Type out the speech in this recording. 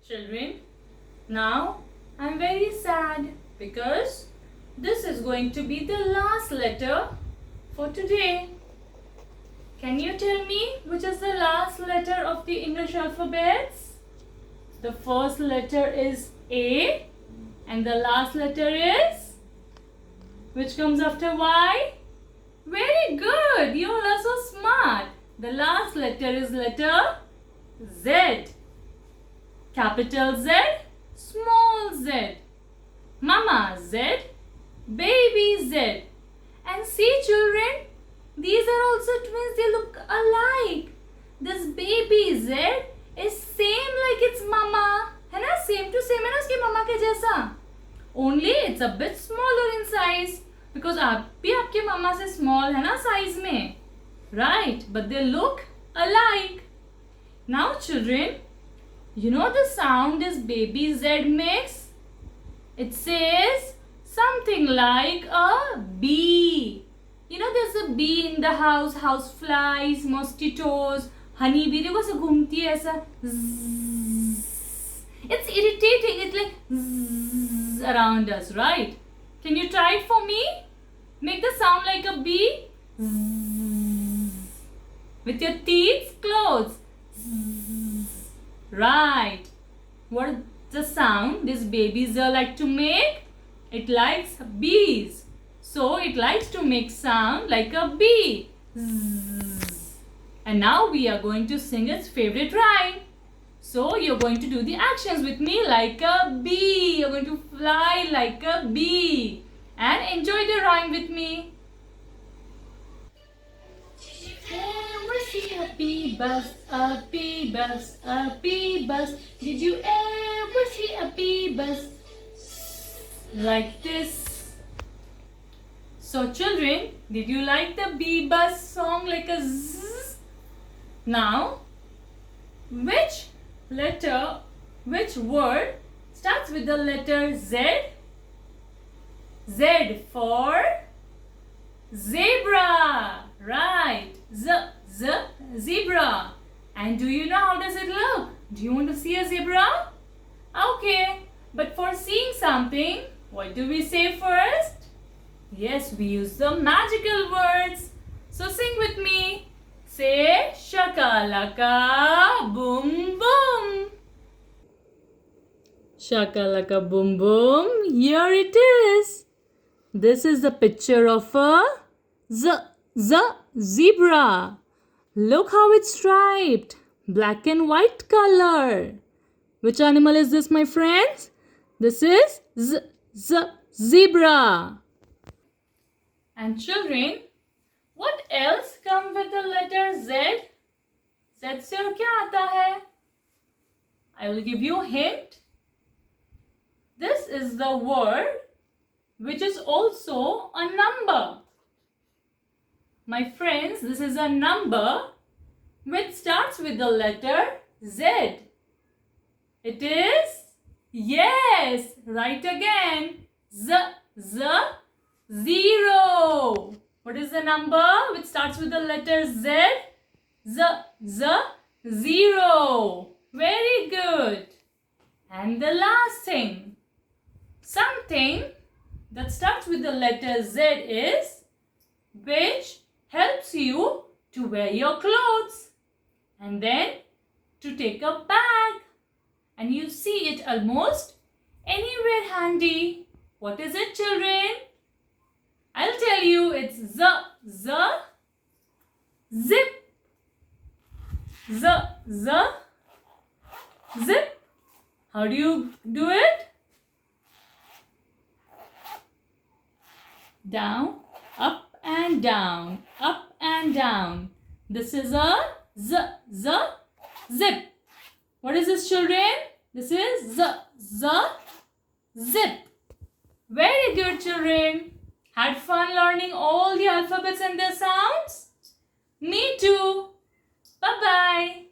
Children, now I'm very sad because this is going to be the last letter for today. Can you tell me which is the last letter of the English alphabets? The first letter is A and the last letter is? Which comes after Y? Very good! You all are so smart. The last letter is letter Z. Capital Z, small z. Mama Z, baby Z. And see children, these are also twins. They look alike. This baby Z is same like its mama. है ना? Same to same है ना उसकी मम्मा के जैसा. Only it's a bit smaller in size. Because आप भी आपके मम्मा से small है ना size में. Right, but they look alike. Now children, you know the sound this baby Z makes? It says something like a bee. You know there's a bee in the house, house flies, mosquitoes, honey bee. देखो ऐसे घूमती है ऐसा. It's irritating. It's like zzz around us, right? Can you try it for me? Make the sound like a bee. Zzz. With your teeth closed. Right. What is the sound this babies like to make? It likes bees. So it likes to make sound like a bee. Zzz. And now we are going to sing its favorite rhyme. So you're going to do the actions with me like a bee. You're going to fly like a bee. And enjoy the rhyme with me. Ever see a bee buzz, a bee buzz, a bee buzz? Did you ever see a bee buzz like this? So children, did you like the bee buzz song like a zzz? Now, which letter, which word starts with the letter Z? Z for zebra. Right. Zebra. And do you know how does it look? Do you want to see a zebra? Okay. But for seeing something, what do we say first? Yes, we use the magical words. So sing with me. Say shakalaka boom boom. Shakalaka boom boom. Here it is. This is the picture of a zebra. Look how it's striped. Black and white color. Which animal is this, my friends? This is zebra. And children, what else comes with the letter Z? Z से और क्या आता है? I will give you a hint. This is the word which is also a number. My friends, this is a number which starts with the letter Z. It is? Yes, right again. Zero. What is the number which starts with the letter Z? Zero. Very good. And the last thing. Something that starts with the letter Z is which helps you to wear your clothes and then to take a bag. And you see it almost anywhere handy. What is it, children? I'll tell you, it's zip. Zip. How do you do it? Down, up and down, up and down. This is a zip. What is this, children? This is zip. Very good, children. Had fun learning all the alphabets and their sounds? Me too. Bye-bye.